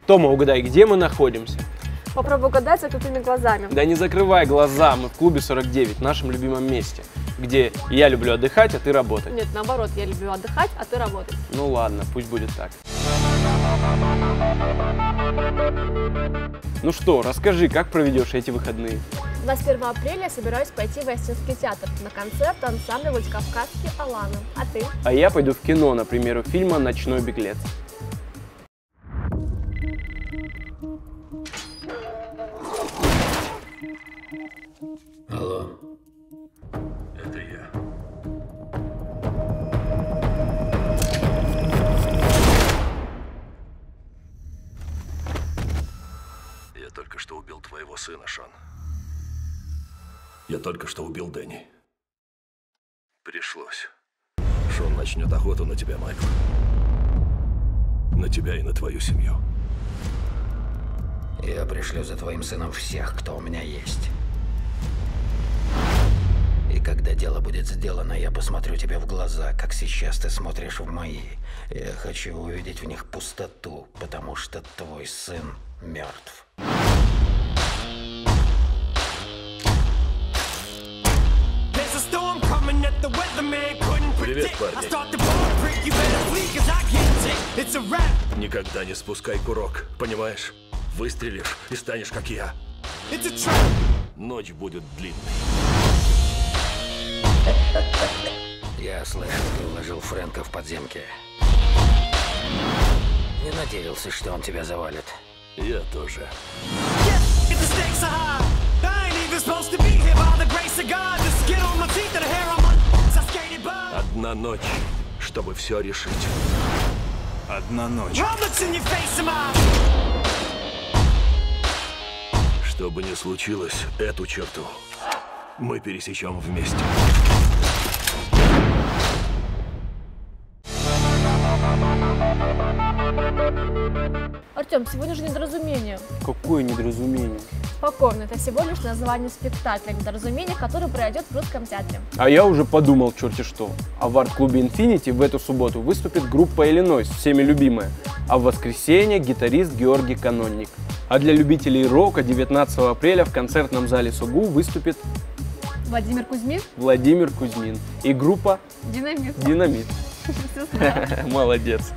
Тома, угадай, где мы находимся? Попробуй угадать закрытыми глазами. Да не закрывай глаза, мы в клубе 49, нашем любимом месте, где я люблю отдыхать, а ты работать. Нет, наоборот, я люблю отдыхать, а ты работать. Ну ладно, пусть будет так. Ну что, расскажи, как проведешь эти выходные? 21 апреля я собираюсь пойти в Остинский театр на концерт ансамбля «Владикавказский Алана». А ты? А я пойду в кино на премьеру фильма «Ночной беглец». Алло, это я. Я только что убил твоего сына, Шон. Я только что убил Дэнни. Пришлось. Шон начнет охоту на тебя, Майкл. На тебя и на твою семью. Я пришлю за твоим сыном всех, кто у меня есть. И когда дело будет сделано, я посмотрю тебе в глаза, как сейчас ты смотришь в мои. Я хочу увидеть в них пустоту, потому что твой сын мертв. Привет, парни. Никогда не спускай курок, понимаешь? Выстрелишь и станешь как я. Ночь будет длинной. Я слышал, ты уложил Фрэнка в подземке. Не надеялся, что он тебя завалит. Я тоже. Одна ночь, чтобы все решить. Одна ночь. Что бы ни случилось, эту черту мы пересечем вместе. Артем, сегодня же недоразумение. Какое недоразумение? Спокойно, это всего лишь название спектакля «Недоразумение», который пройдет в Русском театре. А я уже подумал, черти что. А в арт-клубе Infinity в эту субботу выступит группа Иллинойс, всеми любимая. А в воскресенье гитарист Георгий Канонник. А для любителей рока 19 апреля в концертном зале СУГУ выступит Владимир Кузьмин. Владимир Кузьмин и группа Динамит. Динамит. Все знаю. Молодец.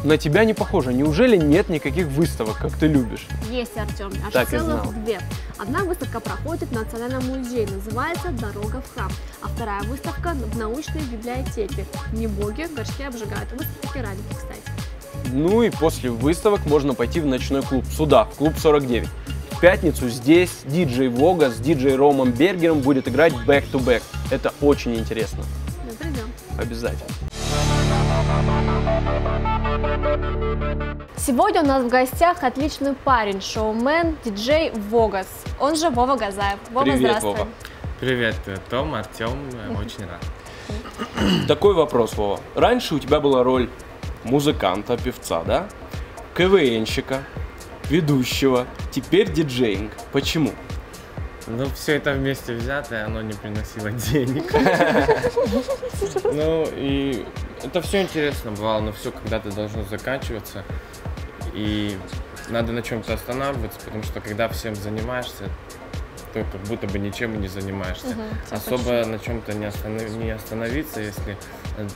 На тебя не похоже. Неужели нет никаких выставок, как ты любишь? Есть, Артем, аж Так и целых знал. 2. Одна выставка проходит в Национальном музее, называется «Дорога в храм», а вторая выставка в научной библиотеке. Не боги, горшки обжигают. Выставка керамики, кстати. Ну и после выставок можно пойти в ночной клуб. Сюда, в клуб 49. В пятницу здесь диджей Вога с диджей Ромом Бергером будет играть back-to-back. Это очень интересно. Мы придем. Обязательно. Сегодня у нас в гостях отличный парень, шоумен, диджей Вогас. Он же Вова Газаев. Вова, Привет, здравствуй. Вова. Привет, Том, Артем, очень рад. Такой вопрос, Вова. Раньше у тебя была роль музыканта, певца, да? КВНщика, ведущего, теперь диджеинг. Почему? Ну, все это вместе взятое, оно не приносило денег. Ну, и это все интересно бывало, но все когда-то должно заканчиваться. И надо на чем-то останавливаться, потому что когда всем занимаешься, то как будто бы ничем и не занимаешься. Особо на чем-то не остановиться, если,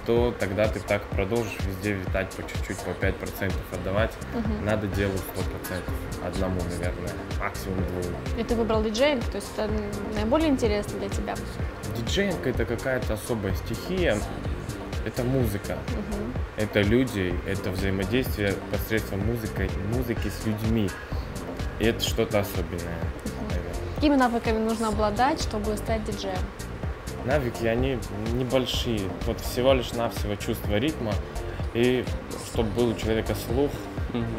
то тогда ты так продолжишь везде витать по чуть-чуть, по 5% отдавать. Надо делать 100%. Одному, наверное, максимум 2. И ты выбрал диджеинг, то есть это наиболее интересно для тебя? Диджеинг — это какая-то особая стихия, это музыка, это люди, это взаимодействие посредством музыки с людьми. И это что-то особенное, наверное. Какими навыками нужно обладать, чтобы стать диджеем? Навыки, они небольшие, вот всего лишь навсего чувство ритма, и чтобы был у человека слух,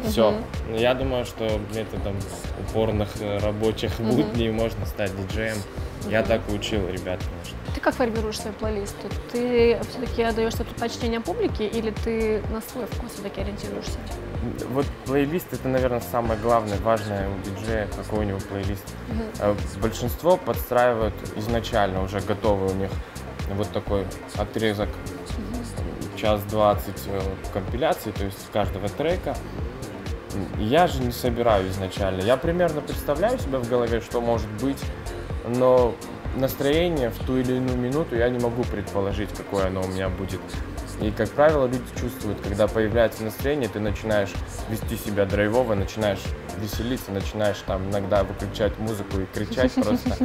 все. Я думаю, что методом упорных рабочих будней можно стать диджеем. Я так и учил ребят, конечно. Ты как формируешь свой плейлист? Ты все-таки отдаешь предпочтение публике или ты на свой вкус все-таки ориентируешься? Вот плейлист — это, наверное, самое главное, важное у диджея, какой у него плейлист. Большинство подстраивают изначально, уже готовый у них вот такой отрезок час 20 компиляций, то есть каждого трека. Я же не собираю изначально. Я примерно представляю себя в голове, что может быть, но настроение в ту или иную минуту я не могу предположить, какое оно у меня будет. И, как правило, люди чувствуют, когда появляется настроение, ты начинаешь вести себя драйвово, начинаешь веселиться, начинаешь там иногда выключать музыку и кричать просто.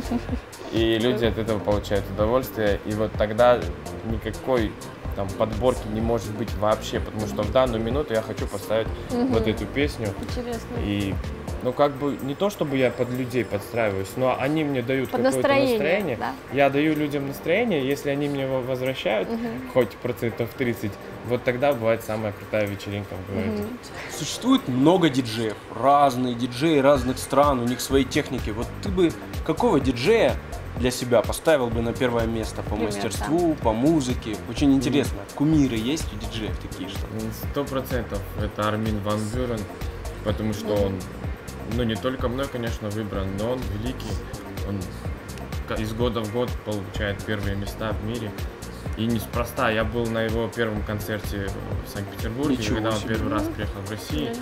И люди от этого получают удовольствие. И вот тогда никакой там подборки не может быть вообще, потому что в данную минуту я хочу поставить вот эту песню. Интересно. И, ну, как бы, не то чтобы я под людей подстраиваюсь, но они мне дают какое-то настроение. Да? Я даю людям настроение, если они мне его возвращают, хоть процентов 30, вот тогда бывает самая крутая вечеринка в городе. Существует много диджеев, разные диджеи разных стран, у них свои техники. Вот ты бы какого диджея для себя поставил бы на первое место по мастерству, по музыке? Очень интересно. Кумиры есть у диджеев такие, что? 100% это Армин ван Бюрен, потому что он, ну, не только мной, конечно, выбран, но он великий. Он из года в год получает первые места в мире. И неспроста. Я был на его первом концерте в Санкт-Петербурге, когда он первый раз приехал в Россию.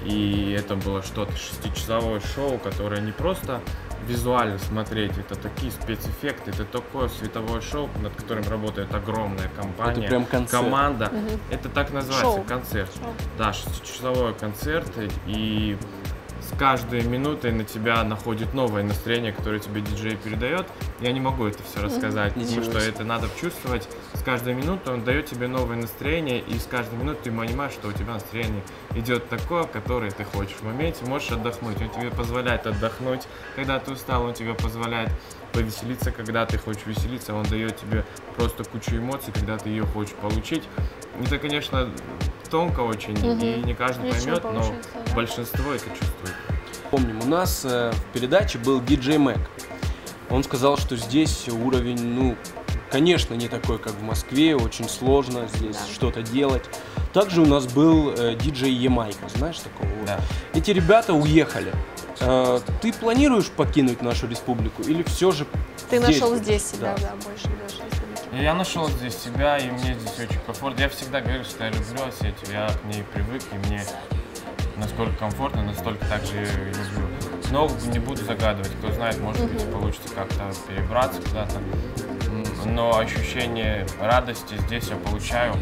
И это было что-то 6-часовое шоу, которое не просто визуально смотреть, это такие спецэффекты, это такое световое шоу, над которым работает огромная компания, это прям концерт. Команда. Это так называется, Шоу. Концерт. Да, 6-часовой концерт, и с каждой минутой на тебя находит новое настроение, которое тебе диджей передает. Я не могу это все рассказать, потому что это надо чувствовать. С каждой минутой он дает тебе новое настроение, и с каждой минутой ты понимаешь, что у тебя настроение идет такое, которое ты хочешь. В моменте можешь отдохнуть, он тебе позволяет отдохнуть, когда ты устал, он тебе позволяет повеселиться, когда ты хочешь веселиться, он дает тебе просто кучу эмоций, когда ты ее хочешь получить. Это, конечно, тонко очень, и не каждый поймет, но большинство это чувствует. Помним, у нас в передаче был диджей Мэг. Он сказал, что здесь уровень, ну, конечно, не такой, как в Москве, очень сложно здесь что-то делать. Также у нас был диджей Ямайка, знаешь такого? Да. Эти ребята уехали. Ты планируешь покинуть нашу республику или все же Ты здесь нашел будешь? здесь себя, да, больше нашей республики. Я нашел здесь себя, и мне здесь очень комфортно. Я всегда говорю, что я люблю Осетию, я к ней привык, и мне насколько комфортно, настолько также и люблю. Но не буду загадывать, кто знает, может быть, получится как-то перебраться куда-то. Но ощущение радости здесь я получаю,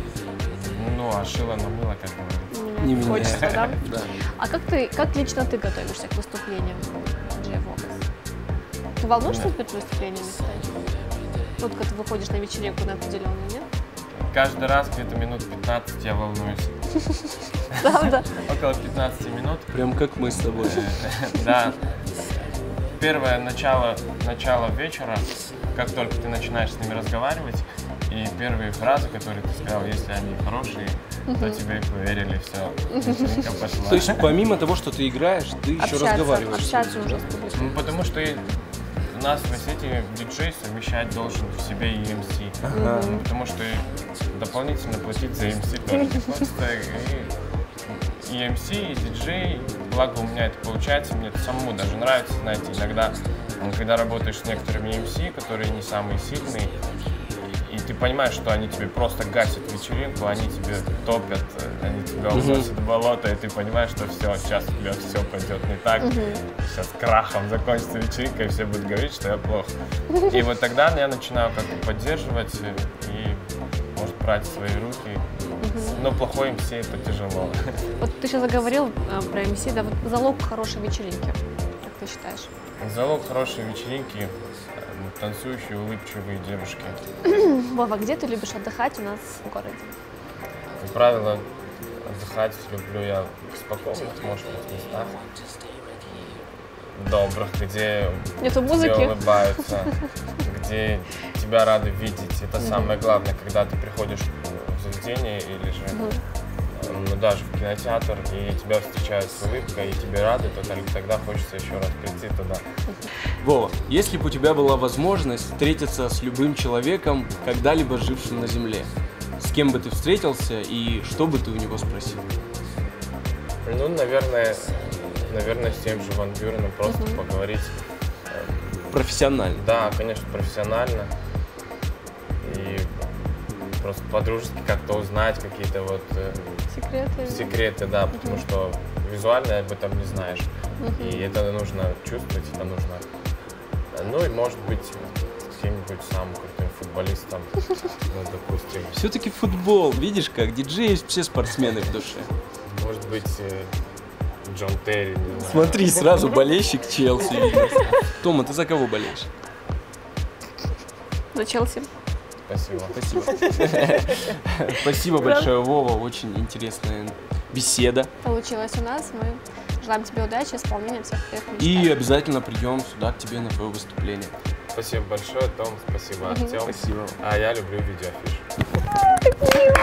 ну, а шило на мыло, как говорится. Не Хочется, да? Да. А как лично ты готовишься к выступлениям диджея Вокас? Ты волнуешься перед выступлениями, кстати? Вот когда ты выходишь на вечеринку на определенную, нет? Каждый раз где-то минут 15 я волнуюсь. Правда? Около 15 минут. Прям как мы с тобой. Да. Первое начало вечера, как только ты начинаешь с ними разговаривать, и первые фразы, которые ты сказал, если они хорошие, то тебе поверили, все, вечеринка пошла. То есть помимо того, что ты играешь, ты еще разговариваешь. Общаться уже с публикой. Ну, потому что у нас в Осетии диджей совмещать должен в себе и MC. Ну, потому что дополнительно платить за MC тоже не хочется. И MC, и диджей, благо у меня это получается, мне это самому даже нравится, знаете, иногда, когда работаешь с некоторыми MC, которые не самые сильные, и ты понимаешь, что они тебе просто гасят вечеринку, они тебе топят, они тебя уносят в болото, и ты понимаешь, что все, сейчас у тебя все пойдет не так, сейчас крахом закончится вечеринка, и все будут говорить, что я плохо. И вот тогда я начинаю как-то поддерживать и, может, брать в свои руки. Но плохой МС это тяжело. Вот ты сейчас заговорил про МС, да, вот залог хорошей вечеринки, как ты считаешь? Залог хорошей вечеринки – танцующие, улыбчивые девушки. Вова, где ты любишь отдыхать у нас в городе? Как правило, отдыхать люблю я в спокойных, может быть, местах. Добрых, где Нету музыки. тебе улыбаются, где тебя рады видеть. Это самое главное, когда ты приходишь в заведение или же ну, даже в кинотеатр, и тебя встречают с улыбкой, и тебе рады, то тогда хочется еще раз прийти туда. Вова, если бы у тебя была возможность встретиться с любым человеком, когда-либо жившим на Земле, с кем бы ты встретился и что бы ты у него спросил? Ну, наверное, с тем же Ван Бюреном просто поговорить. Профессионально. Да, конечно, профессионально. И просто по-дружески как-то узнать какие-то вот секреты, да, потому что визуально об этом не знаешь. И это нужно чувствовать, это нужно. Ну и может быть каким-нибудь самым крутым футболистом, ну, допустим. Все-таки футбол, видишь, как диджеи все спортсмены в душе. Может быть Джон Терри, не знаю. Смотри, сразу болельщик Челси. Тома, ты за кого болеешь? За Челси. Спасибо. Спасибо. Спасибо большое, Вова, очень интересная беседа. Получилось у нас. Мы желаем тебе удачи, исполнения всех твоих мечт. И обязательно придем сюда к тебе на твое выступление. Спасибо большое, Том, спасибо, Артем. Спасибо. А я люблю видеоафиш.